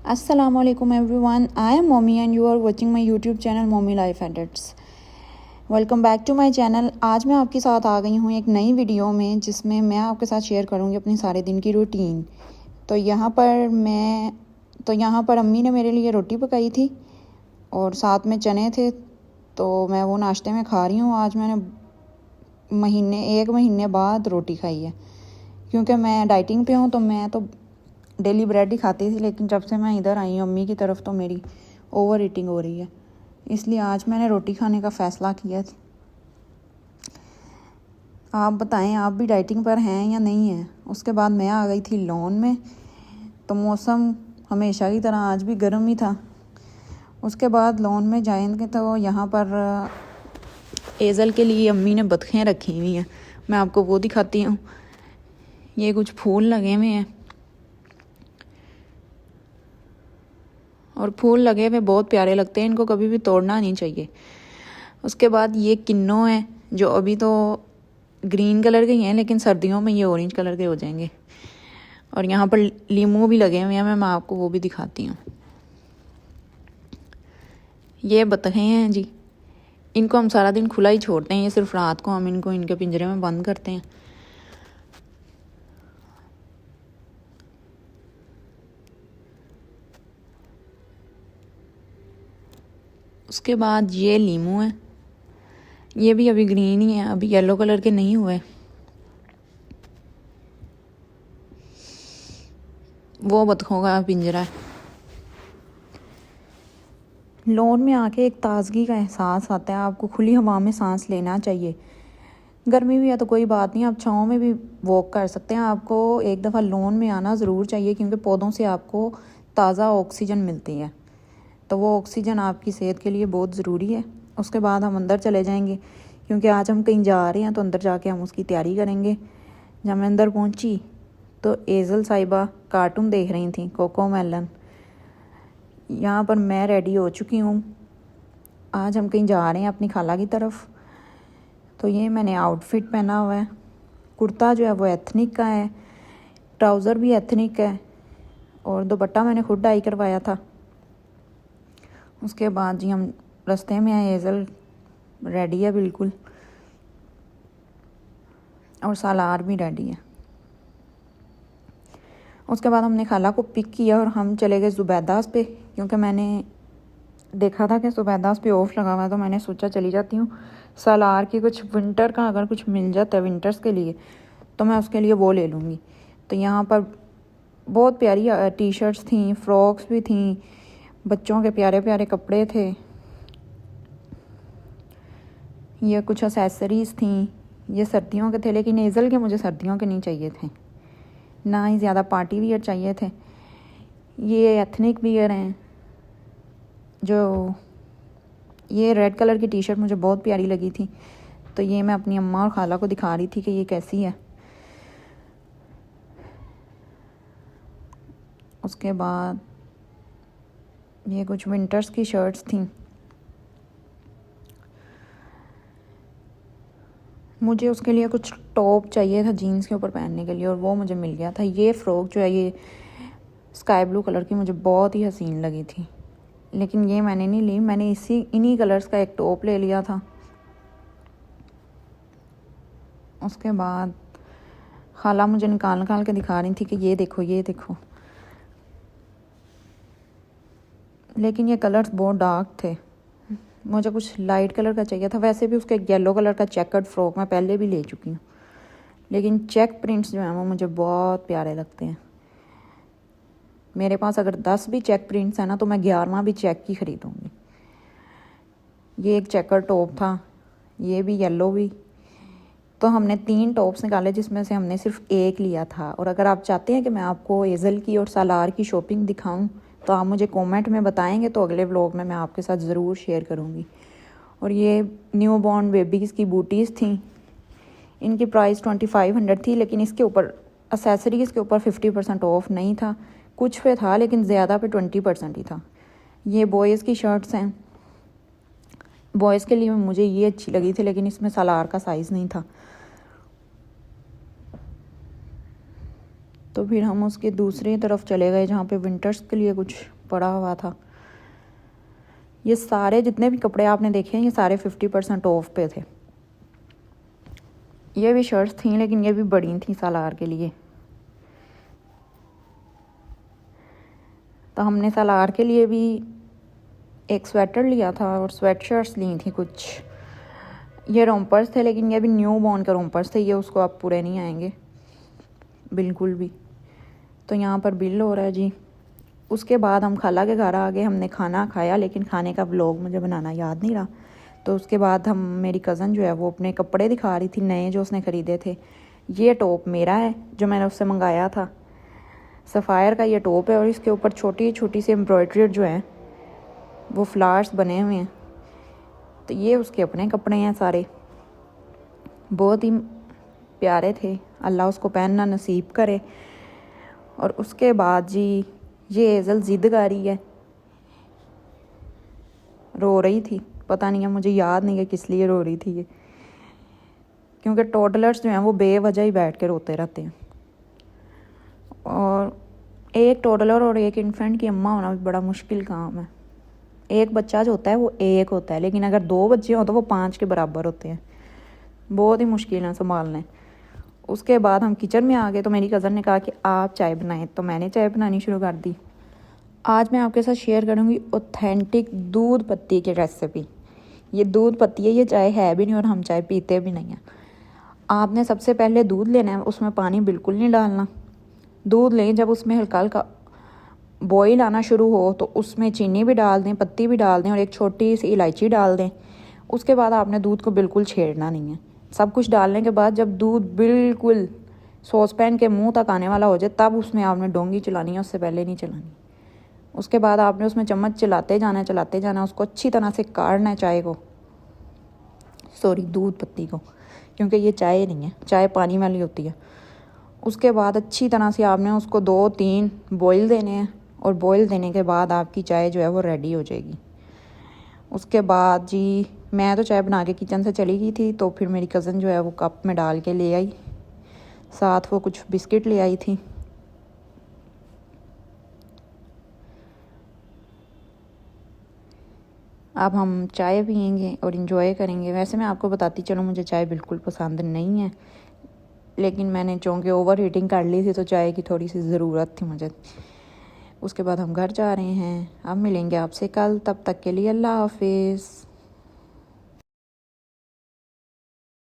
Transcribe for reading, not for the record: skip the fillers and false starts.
Assalamualaikum everyone. I am Mommy and you are watching my YouTube channel Mommy Life Edits. Welcome back to my channel. आज मैं आपके साथ आ गई हूँ एक नई वीडियो में जिसमें मैं आपके साथ शेयर करूँगी अपनी सारे दिन की रूटीन। तो यहाँ पर अम्मी ने मेरे लिए रोटी पकाई थी और साथ में चने थे, तो मैं वो नाश्ते में खा रही हूँ। आज मैंने एक महीने बाद रोटी खाई है, क्योंकि मैं डाइटिंग पे हूँ। तो मैं तो डेली ब्रेड ही खाती थी, लेकिन जब से मैं इधर आई हूँ अम्मी की तरफ तो मेरी ओवर ईटिंग हो रही है, इसलिए आज मैंने रोटी खाने का फ़ैसला किया। आप बताएं, आप भी डाइटिंग पर हैं या नहीं हैं। उसके बाद मैं आ गई थी लॉन में, तो मौसम हमेशा की तरह आज भी गर्म ही था। उसके बाद लॉन में जाएंगे तो यहाँ पर एज़ल के लिए अम्मी ने बतखें रखी हुई हैं, मैं आपको वो दिखाती हूँ। ये कुछ फूल लगे हुए हैं और फूल लगे हुए बहुत प्यारे लगते हैं, इनको कभी भी तोड़ना नहीं चाहिए। उसके बाद ये किन्नो है जो अभी तो ग्रीन कलर के ही हैं, लेकिन सर्दियों में ये ऑरेंज कलर के हो जाएंगे। और यहाँ पर लीमू भी लगे हुए हैं, मैं आपको वो भी दिखाती हूँ। ये बतखें हैं जी, इनको हम सारा दिन खुला ही छोड़ते हैं, ये सिर्फ रात को हम इनको इनके पिंजरे में बंद करते हैं। उसके बाद ये लीमू है, ये भी अभी ग्रीन ही है, अभी येलो कलर के नहीं हुए। वो बतखों का पिंजरा है। लॉन में आके एक ताज़गी का एहसास आता है, आपको खुली हवा में सांस लेना चाहिए। गर्मी भी है तो कोई बात नहीं, आप छाँव में भी वॉक कर सकते हैं। आपको एक दफ़ा लॉन में आना ज़रूर चाहिए, क्योंकि पौधों से आपको ताज़ा ऑक्सीजन मिलती है, तो वो ऑक्सीजन आपकी सेहत के लिए बहुत ज़रूरी है। उसके बाद हम अंदर चले जाएंगे, क्योंकि आज हम कहीं जा रहे हैं, तो अंदर जाके हम उसकी तैयारी करेंगे। जब मैं अंदर पहुंची तो एज़ल साहिबा कार्टून देख रही थी, कोको मेलन। यहाँ पर मैं रेडी हो चुकी हूँ, आज हम कहीं जा रहे हैं अपनी खाला की तरफ। तो ये मैंने आउटफिट पहना हुआ है, कुर्ता जो है वो एथनिक का है, ट्राउज़र भी एथनिक है, और दुपट्टा मैंने खुद डाई करवाया था। उसके बाद जी हम रास्ते में आए, एज़ल रेडी है बिल्कुल, और सालार भी रेडी है। उसके बाद हमने खाला को पिक किया और हम चले गए ज़ुबैदास पे, क्योंकि मैंने देखा था कि ज़ुबैदास पे ऑफ़ लगा हुआ है, तो मैंने सोचा चली जाती हूँ। सालार की कुछ विंटर का अगर कुछ मिल जाता है विंटर्स के लिए, तो मैं उसके लिए वो ले लूँगी। तो यहाँ पर बहुत प्यारी टी शर्ट्स थी, फ्रॉक्स भी थी, बच्चों के प्यारे प्यारे कपड़े थे। ये कुछ एक्सेसरीज़ थी, ये सर्दियों के थे, लेकिन एज़ल के मुझे सर्दियों के नहीं चाहिए थे, ना ही ज़्यादा पार्टी वियर चाहिए थे। ये एथनिक वियर हैं, जो ये रेड कलर की टी शर्ट मुझे बहुत प्यारी लगी थी, तो ये मैं अपनी अम्मा और खाला को दिखा रही थी कि ये कैसी है। उसके बाद ये कुछ विंटर्स की शर्ट्स थी। मुझे उसके लिए कुछ टॉप चाहिए था जीन्स के ऊपर पहनने के लिए, और वो मुझे मिल गया था। ये फ़्रॉक जो है ये स्काई ब्लू कलर की मुझे बहुत ही हसीन लगी थी, लेकिन ये मैंने नहीं ली, मैंने इन्हीं कलर्स का एक टॉप ले लिया था। उसके बाद खाला मुझे निकाल के दिखा रही थी कि ये देखो ये देखो, लेकिन ये कलर्स बहुत डार्क थे, मुझे कुछ लाइट कलर का चाहिए था। वैसे भी उसका एक येलो कलर का चेकर्ड फ्रॉक मैं पहले भी ले चुकी हूँ, लेकिन चेक प्रिंट्स जो हैं वो मुझे बहुत प्यारे लगते हैं। मेरे पास अगर 10 भी चेक प्रिंट्स हैं ना, तो मैं 11वां भी चेक की ख़रीदूँगी। ये एक चेकर टॉप था, ये भी येलो भी। तो हमने 3 टॉप्स निकाले, जिसमें से हमने सिर्फ एक लिया था। और अगर आप चाहते हैं कि मैं आपको एज़ल की और सालार की शॉपिंग दिखाऊं, तो आप मुझे कमेंट में बताएंगे, तो अगले व्लॉग में मैं आपके साथ ज़रूर शेयर करूंगी। और ये न्यू बॉर्न बेबीज़ की बूटीज़ थी, इनकी प्राइस 2500 थी, लेकिन इसके ऊपर एक्सेसरीज़ के ऊपर 50% ऑफ नहीं था, कुछ पे था लेकिन ज़्यादा पे 20% ही था। ये बॉयज़ की शर्ट्स हैं, बॉयज़ के लिए मुझे ये अच्छी लगी थी, लेकिन इसमें सलार का साइज़ नहीं था। तो फिर हम उसकी दूसरी तरफ चले गए जहाँ पे विंटर्स के लिए कुछ पड़ा हुआ था। ये सारे जितने भी कपड़े आपने देखे हैं ये सारे 50% ऑफ पे थे। ये भी शर्ट्स थी लेकिन ये भी बड़ी थी सालार के लिए, तो हमने सालार के लिए भी एक स्वेटर लिया था और स्वेट शर्ट्स ली थी कुछ। ये रोम्पर्स थे लेकिन ये भी न्यू बॉर्न के रोम्पर्स थे, ये उसको अब पूरे नहीं आएंगे बिल्कुल भी। तो यहाँ पर बिल हो रहा है जी। उसके बाद हम खाला के घर आ गए, हमने खाना खाया लेकिन खाने का व्लॉग मुझे बनाना याद नहीं रहा। तो उसके बाद हम मेरी कज़न जो है वो अपने कपड़े दिखा रही थी नए जो उसने ख़रीदे थे। ये टॉप मेरा है जो मैंने उससे मंगाया था, सफ़ायर का ये टॉप है और इसके ऊपर छोटी छोटी सी एम्ब्रॉयडरी जो है वो फ्लावर्स बने हुए हैं। तो ये उसके अपने कपड़े हैं सारे, बहुत ही प्यारे थे, अल्लाह उसको पहनना नसीब करे। और उसके बाद जी ये एज़ल ज़िद कर रही है, रो रही थी, पता नहीं है मुझे याद नहीं है किस लिए रो रही थी ये, क्योंकि टोडलर्स जो हैं वो बेवजह ही बैठ के रोते रहते हैं। और एक टोडलर और एक इन्फेंट की अम्मा होना भी बड़ा मुश्किल काम है। एक बच्चा जो होता है वो एक होता है, लेकिन अगर 2 बच्चे हों तो वो 5 के बराबर होते हैं, बहुत ही मुश्किल है संभालने। उसके बाद हम किचन में आ गए तो मेरी कज़न ने कहा कि आप चाय बनाएं, तो मैंने चाय बनानी शुरू कर दी। आज मैं आपके साथ शेयर करूंगी ऑथेंटिक दूध पत्ती की रेसिपी। ये दूध पत्ती है, ये चाय है भी नहीं और हम चाय पीते भी नहीं हैं। आपने सबसे पहले दूध लेना है, उसमें पानी बिल्कुल नहीं डालना। दूध लें, जब उसमें हल्का हल्का बॉईल आना शुरू हो तो उसमें चीनी भी डाल दें, पत्ती भी डाल दें और एक छोटी सी इलायची डाल दें। उसके बाद आपने दूध को बिल्कुल छेड़ना नहीं है। सब कुछ डालने के बाद जब दूध बिल्कुल सॉस पैन के मुंह तक आने वाला हो जाए तब उसमें आपने डोंगी चलानी है, उससे पहले नहीं चलानी। उसके बाद आपने उसमें चम्मच चलाते जाना, उसको अच्छी तरह से काढ़ना है चाय को, सॉरी दूध पत्ती को, क्योंकि ये चाय नहीं है, चाय पानी वाली होती है। उसके बाद अच्छी तरह से आपने उसको 2-3 बॉईल देने हैं और बॉईल देने के बाद आपकी चाय जो है वो रेडी हो जाएगी। उसके बाद जी मैं तो चाय बना के किचन से चली गई थी, तो फिर मेरी कज़न जो है वो कप में डाल के ले आई, साथ वो कुछ बिस्किट ले आई थी। अब हम चाय पियेंगे और इन्जॉय करेंगे। वैसे मैं आपको बताती चलूँ मुझे चाय बिल्कुल पसंद नहीं है, लेकिन मैंने चूँकि ओवर हीटिंग कर ली थी तो चाय की थोड़ी सी ज़रूरत थी मुझे। उसके बाद हम घर जा रहे हैं, अब मिलेंगे आपसे कल, तब तक के लिए अल्लाह हाफिज़।